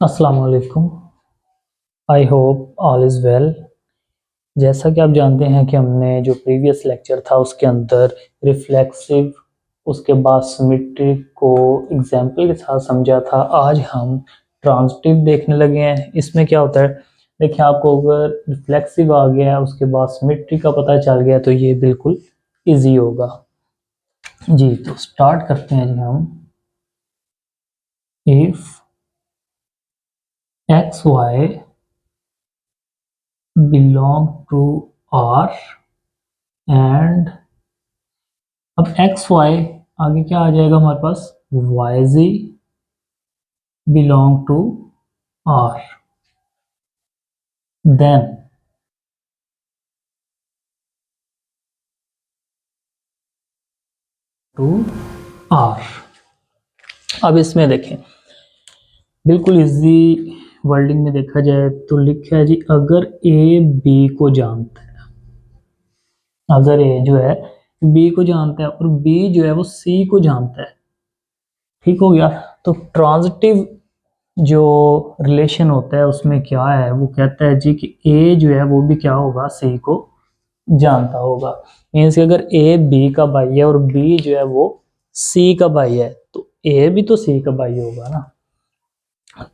अस्सलाम वालेकुम। I hope all is well. जैसा कि आप जानते हैं कि हमने जो प्रीवियस लेक्चर था उसके अंदर रिफ्लेक्सिव उसके बाद सिमेट्रिक को एग्जाम्पल के साथ समझा था। आज हम ट्रांजिटिव देखने लगे हैं। इसमें क्या होता है, देखिए आपको अगर रिफ्लेक्सिव आ गया उसके बाद सिमेट्रिक का पता चल गया तो ये बिल्कुल इजी होगा जी। तो स्टार्ट करते हैं जी हम। If X Y belong to R and अब एक्स वाई आगे क्या आ जाएगा हमारे पास, Y Z belong to R, then to R. अब इसमें देखें बिल्कुल इजी वर्डिंग में देखा जाए तो लिखा है जी, अगर ए बी को जानता है, अगर ए जो है बी को जानता है और बी जो है वो सी को जानता है, ठीक हो गया। तो ट्रांजिटिव जो रिलेशन होता है उसमें क्या है, वो कहता है जी कि ए जो है वो भी क्या होगा, सी को जानता होगा। मीन्स कि अगर ए बी का भाई है और बी जो है वो सी का भाई है तो ए भी तो सी का भाई होगा ना।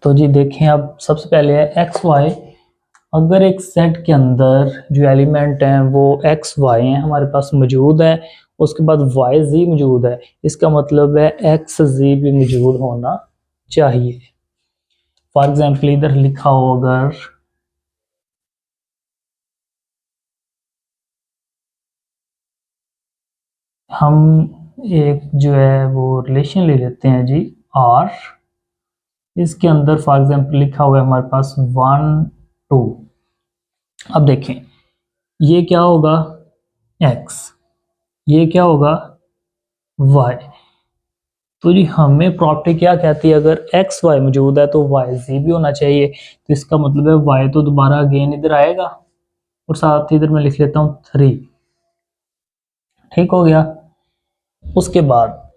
तो जी देखें, अब सबसे पहले है एक्स वाई। अगर एक सेट के अंदर जो एलिमेंट हैं वो एक्स वाई हैं हमारे पास मौजूद है, उसके बाद वाई जी मौजूद है, इसका मतलब है एक्स जी भी मौजूद होना चाहिए। फॉर एग्जाम्पल इधर लिखा हो, अगर हम एक जो है वो रिलेशन ले लेते हैं जी आर, इसके अंदर फॉर एग्जाम्पल लिखा हुआ है हमारे पास 1 2। अब देखें ये क्या होगा x, ये क्या होगा y। तो जी हमें प्रॉपर्टी क्या कहती है, अगर एक्स वाई मौजूद है तो वाई जी भी होना चाहिए। तो इसका मतलब है y तो दोबारा अगेन इधर आएगा और साथ ही इधर मैं लिख लेता हूँ 3, ठीक हो गया। उसके बाद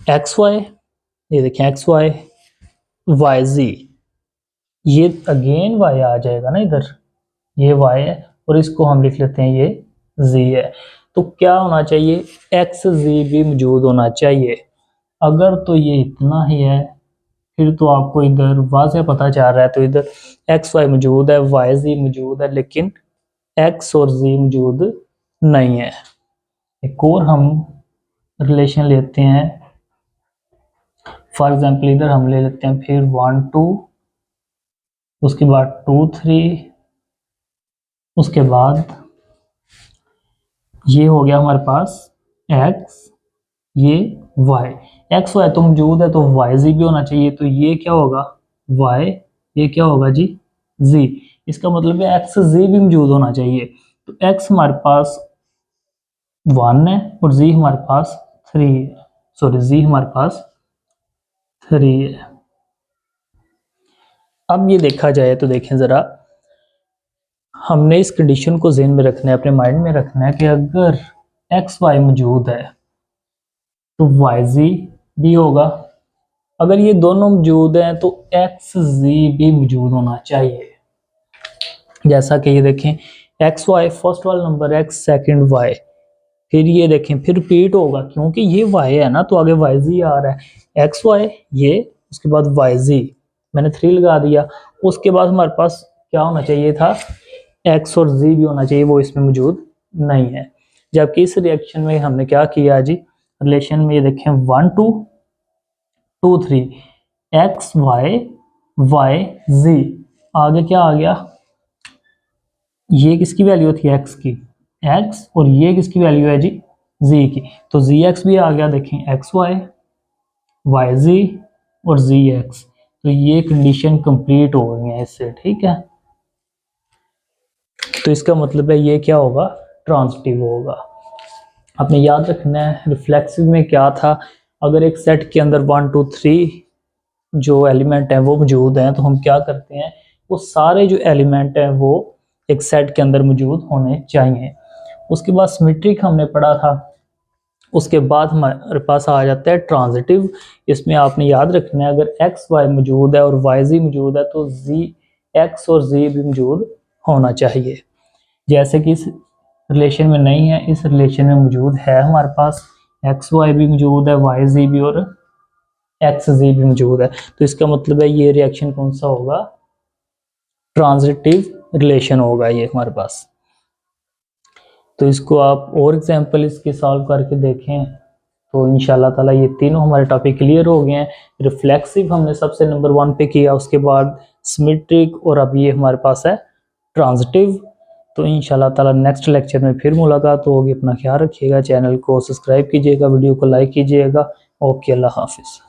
एक्स वाई, ये देखें एक्स वाई वाई जी, ये अगेन y आ जाएगा ना इधर, ये y है और इसको हम लिख लेते हैं ये z है। तो क्या होना चाहिए, एक्स जी भी मौजूद होना चाहिए। अगर तो ये इतना ही है फिर तो आपको इधर वाज़ेह पता चल रहा है, तो इधर एक्स वाई मौजूद है, वाई जी मौजूद है, लेकिन एक्स और जी मौजूद नहीं है। एक और हम रिलेशन लेते हैं, फॉर एग्जाम्पल इधर हम ले लेते हैं फिर 1 2, उसके बाद 2 3, उसके बाद ये हो गया हमारे पास x, ये y। एक्स वाई तो मौजूद है तो वाई जी भी होना चाहिए, तो ये क्या होगा y, ये क्या होगा जी z। इसका मतलब है एक्स जी भी मौजूद होना चाहिए। तो x हमारे पास 1 है और z हमारे पास 3 है, सॉरी z हमारे पास 3 है। अब ये देखा जाए तो देखें ज़रा, हमने इस कंडीशन को ज़हन में रखना है, अपने माइंड में रखना है कि अगर एक्स वाई मौजूद है तो वाई जी भी होगा। अगर ये दोनों मौजूद हैं तो एक्स जी भी मौजूद होना चाहिए। जैसा कि ये देखें एक्स वाई फर्स्ट वाला नंबर एक्स, सेकंड वाई, फिर ये देखें फिर रिपीट होगा क्योंकि ये वाई है ना, तो आगे वाई जी आ रहा है। एक्स वाई ये, उसके बाद वाई जी, मैंने 3 लगा दिया। उसके बाद हमारे पास क्या होना चाहिए था, एक्स और जी भी होना चाहिए, वो इसमें मौजूद नहीं है। जबकि इस रिएक्शन में हमने क्या किया जी, रिलेशन में ये देखें 1 2 2 3, एक्स वाई वाई जी, आगे क्या आ गया, ये किसकी वैल्यू थी एक्स की, एक्स, और ये किसकी वैल्यू है जी जी की, तो जी एक्स भी आ गया। देखें एक्स वाई वाई जी और जी एक्स, तो ये कंडीशन कंप्लीट हो गई है इससे, ठीक है। तो इसका मतलब है ये क्या होगा, ट्रांजिटिव होगा। आपने याद रखना है रिफ्लेक्सिव में क्या था, अगर एक सेट के अंदर 1 2 3 जो एलिमेंट हैं वो मौजूद हैं तो हम क्या करते हैं, वो सारे जो एलिमेंट हैं वो एक सेट के अंदर मौजूद होने चाहिए। उसके बाद सिमेट्रिक हमने पढ़ा था, उसके बाद हमारे पास आ जाता है ट्रांजिटिव। इसमें आपने याद रखना है अगर एक्स वाई मौजूद है और वाई जी मौजूद है तो जी एक्स और जी भी मौजूद होना चाहिए। जैसे कि इस रिलेशन में नहीं है, इस रिलेशन में मौजूद है हमारे पास एक्स वाई भी मौजूद है, वाई जी भी और एक्स जी भी मौजूद है। तो इसका मतलब है ये रिएक्शन कौन सा होगा, ट्रांजिटिव रिलेशन होगा ये हमारे पास। तो इसको आप और एग्जांपल इसके सॉल्व करके देखें तो इंशाल्लाह ताला ये तीनों हमारे टॉपिक क्लियर हो गए हैं। रिफ्लेक्सिव हमने सबसे नंबर 1 पे किया, उसके बाद सिमेट्रिक और अब ये हमारे पास है ट्रांजिटिव। तो इंशाल्लाह ताला नेक्स्ट लेक्चर में फिर मुलाकात होगी। अपना ख्याल रखिएगा, चैनल को सब्सक्राइब कीजिएगा, वीडियो को लाइक कीजिएगा। ओके, अल्लाह हाफिज़।